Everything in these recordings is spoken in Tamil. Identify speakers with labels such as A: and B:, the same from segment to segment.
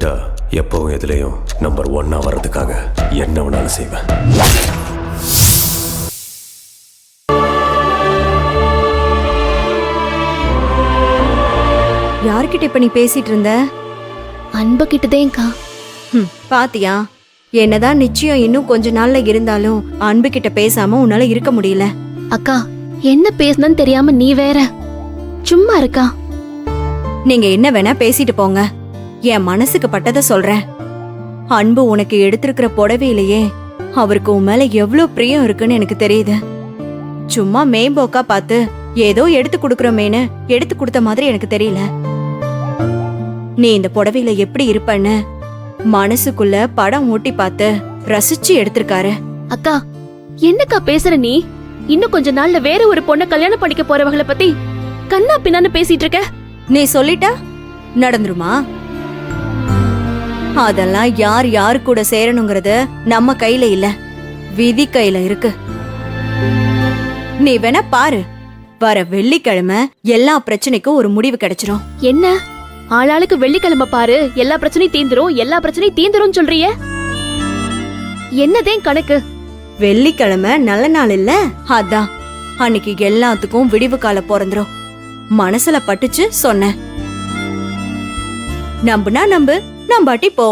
A: கிட்ட எப்பவும் எதுலேயும் நம்பர் 1 வர்றதுக்காக என்ன வேணாலும் செய்வேன்.
B: யார்கிட்ட இப்ப நீ பேசிட்டு இருந்த?
C: அன்பு கிட்டதேங்கா.
B: பாத்தியா, என்னதான் நிச்சயம் இன்னும் கொஞ்ச நாள்ல இருந்தாலும் அன்பு கிட்ட பேசாம உன்னால இருக்க முடியல.
C: அக்கா, என்ன பேசணும்னு தெரியாம நீ வேற சும்மா இருக்கா.
B: நீங்க என்ன வேணா பேசிட்டு போங்க, என் மனசுக்கு பட்டதை சொல்றேன். அன்பு உனக்கு எடுத்திருக்கிற புடவையிலேயே அவருக்கு உன் மேல எவ்வளவு பிரியம் இருக்குன்னு எனக்கு தெரியுது. சும்மா மேம்போக்கா பார்த்து ஏதோ எடுத்து கொடுக்கறோமேனு எடுத்து கொடுத்த மாதிரி எனக்கு தெரியல. நீ இந்த புடவையில எப்படி இருப்பன்னு மனசுக்குள்ள படம் ஓட்டி பார்த்து ரசிச்சு எடுத்திருக்காரு.
C: அக்கா, என்னக்கா பேசுற நீ? இன்னும் கொஞ்ச நாள்ல வேற ஒரு பொண்ணை கல்யாணம் பண்ணிக்க போறவங்களை பத்தி கண்ணா பின்னான்னு பேசிட்டு இருக்க.
B: நீ சொல்லிட்டா நடந்துருமா? அதெல்லாம் யார் யாரு கூட சேரணுங்கிறது நம்ம கையில இல்ல, விதி கையில இருக்கு. நீ வேணா பாரு, வர வெள்ளிக்கிழமை எல்லா பிரச்சனைக்கும் ஒரு முடிவு கிடைச்சிரும்.
C: என்ன ஆளாளுக்கு வெள்ளிக்கிழமை பாரு எல்லா பிரச்சனையும் தீந்துரும், எல்லா பிரச்சனையும் தீந்துரும் சொல்றிய? என்னதே கணக்கு?
B: வெள்ளிக்கிழமை நல்ல நாள் இல்ல, அதான் அன்னைக்கு எல்லாத்துக்கும் விடிவு கால பிறந்துரும். மனசுல பட்டுச்சு சொன்ன. நம்புனா நம்பு, நம்பாட்டி போ.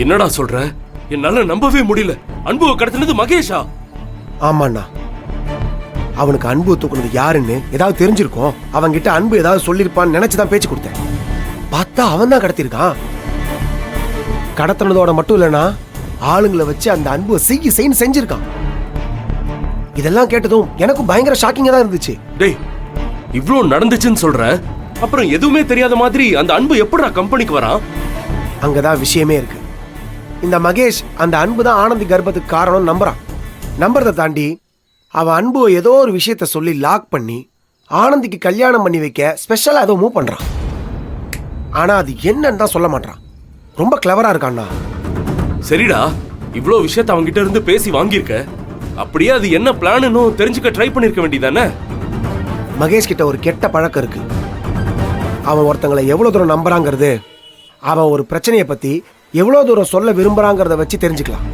D: என்னடா சொல்ற? என்னால நம்பவே முடியல. அன்புவை கடத்தினது மகேஷா?
E: ஆமாண்ணா, அவனுக்கு அன்பு தூக்குனது யாருன்னு ஏதாவது தெரிஞ்சிருக்கும். அவன்கிட்ட அன்பு ஏதாவது சொல்லிருப்பான்னு நினைச்சுதான் பேச்சு கொடுத்தேன். பார்த்தா அவன் தான் கடத்திருக்கான். கடத்தினதோட மட்டும் இல்லைன்னா ஆளுங்களை வச்சு அந்த அன்புவை செய்ன்னு செஞ்சிருக்கான். இதெல்லாம் கேட்டதும் எனக்கும் பயங்கர ஷாக்கிங்கா தான் இருந்துச்சு.
D: டேய், இவ்ளோ நடந்துச்சுன்னு சொல்ற, அப்புறம் எதுவுமே தெரியாத மாதிரி அந்த அன்பு எப்படிடா கம்பெனிக்கு வரான்?
E: அங்கதான் விஷயமே இருக்கு. இந்த மகேஷ் அந்த அன்பு தான் ஆனந்தி கர்ப்பத்துக்கு காரணம் நம்புறான். நம்புறதை தாண்டி அவன் அன்பு ஏதோ ஒரு விஷயத்த சொல்லி லாக் பண்ணி ஆனந்திக்கு கல்யாணம் பண்ணி வைக்க ஸ்பெஷலா ஏதோ மூவ் பண்றான். ஆனா அது என்னன்னு தான் சொல்ல மாட்டான். ரொம்ப கிளவரா இருக்கான்னா.
D: சரிடா, இவ்ளோ விஷயத்த அவங்கிட்ட இருந்து பேசி வாங்கியிருக்க, அப்படியே அது என்ன பிளான்னு தெரிஞ்சுக்க ட்ரை பண்ணிருக்க வேண்டியதானே?
E: மகேஷ் கிட்ட ஒரு கெட்ட பழக்கம் இருக்கு. அவன் ஒருத்தங்களை எவ்வளவு தூரம் நம்புறாங்கிறது அவன் ஒரு பிரச்சனையை பத்தி எவ்வளவு தூரம் சொல்ல விரும்புறாங்கிறத வச்சு தெரிஞ்சுக்கலாம்.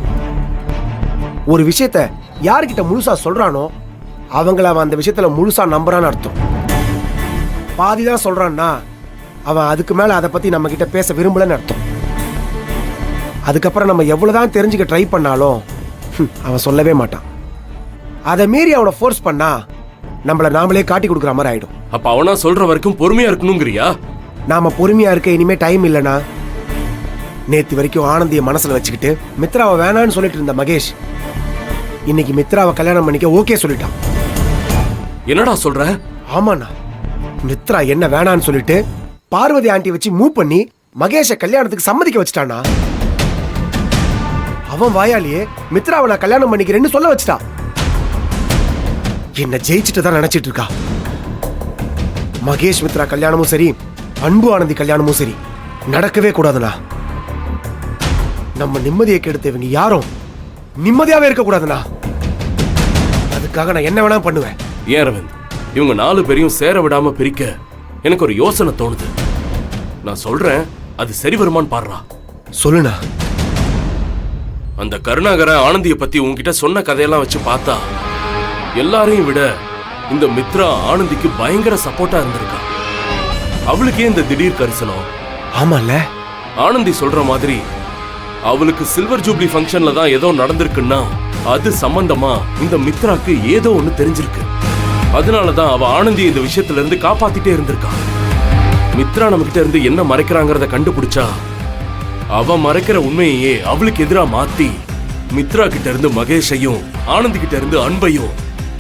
E: ஒரு விஷயத்த யாருக்கிட்ட முழுசா சொல்றானோ அவங்கள அவன் அந்த விஷயத்துல முழுசா நம்புறான்னு அர்த்தம். பாதிதான் சொல்றான்னா அவன் அதுக்கு மேல அதை பத்தி நம்ம கிட்ட பேச விரும்பலன்னு அர்த்தம். அதுக்கப்புறம் நம்ம எவ்வளவுதான் தெரிஞ்சுக்க ட்ரை பண்ணாலும் அவன் சொல்லவே மாட்டான். அதை மீறி அவனை ஃபோர்ஸ் பண்ணா நம்மள நாமளே காட்டி கொடுக்குற மாதிரி ஆயிடும்.
D: அப்ப அவனா சொல்ற வரைக்கும் பொறுமையா இருக்கணுங்கிறியா?
E: நாம பொறுமையா இருக்க இனிமே டைம் இல்லைனா. நேத்து வரைக்கும் ஆனந்திய மனசுல வச்சுக்கிட்டு மித்ராவை வேணான்னு சொல்லிட்டு இருந்த மகேஷ் இன்னைக்கு மித்ராவை கல்யாணம் பண்ணிக்க ஓகே சொல்லிட்டான்.
D: என்னடா சொல்ற?
E: ஆமாண்ணா, மித்ரா என்ன வேணான்னு சொல்லிட்டு பார்வதி ஆண்டி வச்சு மூவ் பண்ணி மகேஷ கல்யாணத்துக்கு சம்மதிக்க வச்சுட்டானா. அவன் வாயாலேயே மித்ராவை நான் கல்யாணம் பண்ணிக்கிறேன்னு சொல்ல வச்சுட்டான். என்ன ஜெயிச்சுட்டு தான் நினைச்சிட்டு இருக்கா. மகேஷ் மித்ரா கல்யாணமும் சரி, அன்பு ஆனந்தி கல்யாணமும் சரி நடக்கவே கூடாதுண்ணா. நம்ம நிம்மதியை கெடுத்த இவங்க யாரும் நிம்மதியாவே இருக்க கூடாதுண்ணா. அதுக்காக நான் என்ன வேணா பண்ணுவேன்.
D: ஏன் அரவிந்த், இவங்க 4 பேரையும் சேர விடாம பிரிக்க எனக்கு ஒரு யோசனை தோணுது. நான் சொல்றேன், அது சரி வருமான்னு பாடுறா.
E: சொல்லுண்ணா.
D: அந்த கருணாகர ஆனந்திய பத்தி உன்கிட்ட சொன்ன கதையெல்லாம் வச்சு பார்த்தா எல்லாரையும் விட இந்த மித்ரா ஆனந்திக்கு பயங்கர சப்போர்ட்டா இருந்திருக்கா. அவளுக்கே இந்த திடீர் கரிசனம்.
E: ஆமால,
D: ஆனந்தி சொல்ற மாதிரி அவளுக்கு சில்வர் ஜூப்ளி ஃபங்க்ஷன்ல தான் ஏதோ நடந்திருக்குன்னா அது சம்பந்தமா இந்த மித்ராக்கு ஏதோ ஒண்ணு தெரிஞ்சிருக்கு. அதனாலதான் அவ ஆனந்தியை இந்த விஷயத்துல இருந்து காப்பாத்திட்டே இருந்திருக்கா. மித்ரா நம்ம கிட்ட இருந்து என்ன மறைக்கிறாங்கிறத கண்டுபிடிச்சா அவ மறைக்கிற உண்மையே அவளுக்கு எதிரா மாத்தி மித்ரா கிட்ட இருந்து மகேஷையும் ஆனந்தி கிட்ட இருந்து அன்பையும்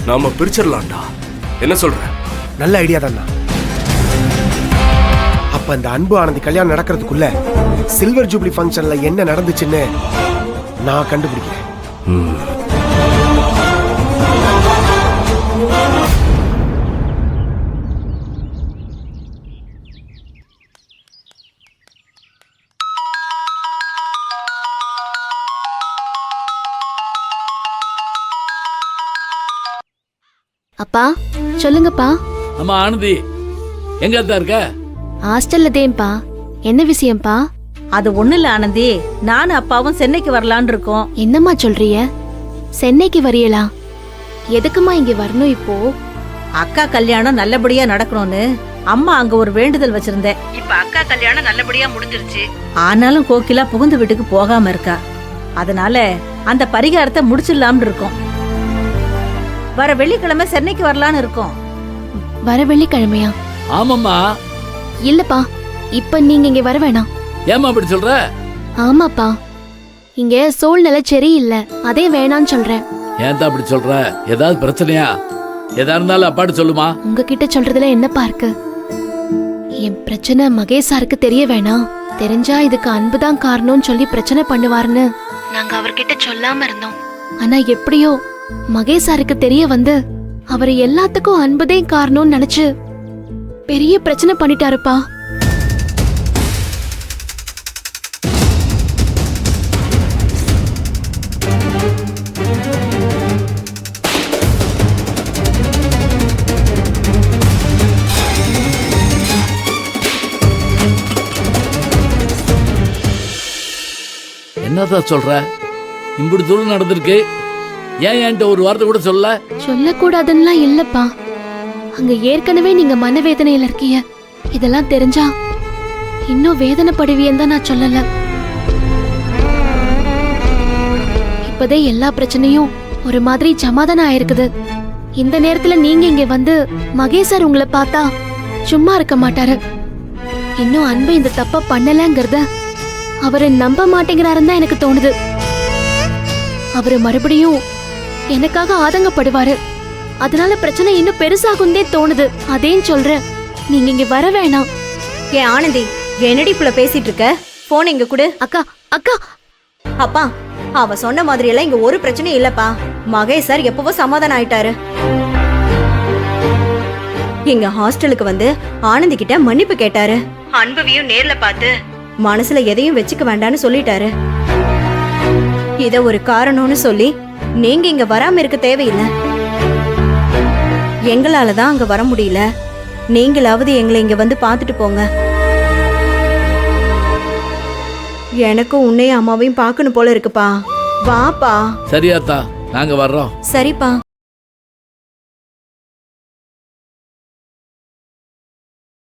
D: நாம பிரிச்சிடலாம்டா. என்ன சொல்ற?
E: நல்ல ஐடியா தான்டா. அப்ப இந்த அன்பு ஆனந்தி கல்யாணம் நடக்கிறதுக்குள்ள சில்வர் ஜூப்ளி ஃபங்க்ஷன்ல என்ன நடந்துச்சுன்னு நான் கண்டுபிடிக்கிறேன்.
C: அப்பா சொல்லுங்கப்பா.
F: அம்மா ஆனந்தி எங்க தான் இருக்க?
C: ஹாஸ்டல்ல தேன்பா. என்ன விஷயம்ப்பா?
G: அது ஒண்ணு இல்ல ஆனந்தி, நானும் அப்பாவும் சென்னைக்கு வரலான் இருக்கோம்.
C: என்னம்மா சொல்றிய? சென்னைக்கு வரியலா? எதுக்குமா இங்க வரணும் இப்போ?
G: அக்கா கல்யாணம் நல்லபடியா நடக்கணும்னு அம்மா அங்க ஒரு வேண்டுதல் வச்சிருந்தேன். இப்ப அக்கா கல்யாணம் நல்லபடியா முடிஞ்சிருச்சு. ஆனாலும் கோகிலா புகுந்த வீட்டுக்கு போகாம இருக்கா. அதனால அந்த பரிகாரத்தை முடிச்சிடலாம்னு இருக்கோம். வர வெள்ளிக்கிழமை சென்னைக்கு வரலான்னு இருக்கோம்.
C: வர வெள்ளிக்கிழமையா?
F: ஆமாம்மா.
C: இல்லப்பா, இப்ப நீங்க இங்க வர வேணாம்.
F: ஏம்மா அப்படி சொல்ற?
C: ஆமாப்பா, இங்க சூழ்நிலை சரியில்லை, அதே வேணான்னு சொல்றேன்.
F: ஏன் தான் அப்படி சொல்ற? ஏதாவது பிரச்சனையா? எதா இருந்தாலும் அப்பாட்டு சொல்லுமா.
C: உங்ககிட்ட சொல்றதுல என்னப்பா இருக்கு? என் பிரச்சனை மகேஷ் சாருக்கு தெரிய வேணாம். தெரிஞ்சா இதுக்கு அன்புதான் காரணம்னு சொல்லி பிரச்சனை பண்ணுவாருன்னு நாங்க அவர்கிட்ட சொல்லாம இருந்தோம். ஆனா எப்படியோ மகேஷ் சாருக்கு தெரிய வந்து அவர் எல்லாத்துக்கும் அன்புதே காரணம்னு நினைச்சு பெரிய பிரச்சனை பண்ணிட்டாருப்பா.
F: என்னதான் சொல்ற? இப்படி தூரம் நடந்திருக்கு, ஏன் என்கிட்ட ஒரு வார்த்தை கூட சொல்ல?
C: சொல்லக்கூடாதுன்னா இல்லப்பா, அங்க ஏற்கனவே நீங்க மனவேதனையில இருக்கீங்க. இதெல்லாம் தெரிஞ்சா இன்னும் வேதனைப்படுவியன்னு தான் நான் சொல்லல. இப்பதே எல்லா பிரச்சனையும் ஒரு மாதிரி சமாதானம் ஆயிருக்குது. இந்த நேரத்துல நீங்க இங்க வந்து மகேஷ் சார் உங்களை பார்த்தா சும்மா இருக்க மாட்டாரு. இன்னும் அன்பு இந்த தப்ப பண்ணலங்கிறத அவரை நம்ப மாட்டேங்கிறாருன்னு தான் எனக்கு தோணுது. அவரு மறுபடியும் எனக்காக ஆதங்கப்படுவாரு. அதனால பிரச்சனை இன்னும் பெருசாகுந்தே தோணுது. அதேன்னு சொல்றேன், நீங்க இங்க வர வேணாம்.
B: ஏன் ஆனந்தி, என்னடி இப்ப பேசிட்டு இருக்க? போன் இங்க கொடு.
C: அக்கா அக்கா
B: அப்பா, அவ சொன்ன மாதிரி எல்லாம் இங்க ஒரு பிரச்சனையும் இல்லப்பா. மகேஷ் சார் எப்பவோ சமாதானம் ஆயிட்டாரு. எங்க ஹாஸ்டலுக்கு வந்து ஆனந்தி கிட்ட மன்னிப்பு கேட்டாரு. அன்பவியும் நேர்ல பார்த்து மனசுல எதையும் வச்சுக்க வேண்டாம்னு சொல்லிட்டாரு. இத ஒரு காரணம்னு சொல்லி நீங்க இங்க வராம இருக்க தேவையில்லை. எங்களாலதான் அங்க வர முடியல. நீங்களாவது எங்களை இங்க வந்து பாத்துட்டு போங்க. எனக்கும் உன்னையும் அம்மாவையும் பார்க்கணும் போல இருக்குப்பா. வாப்பா.
F: சரியாத்தா, நாங்க வர்றோம்.
B: சரிப்பா.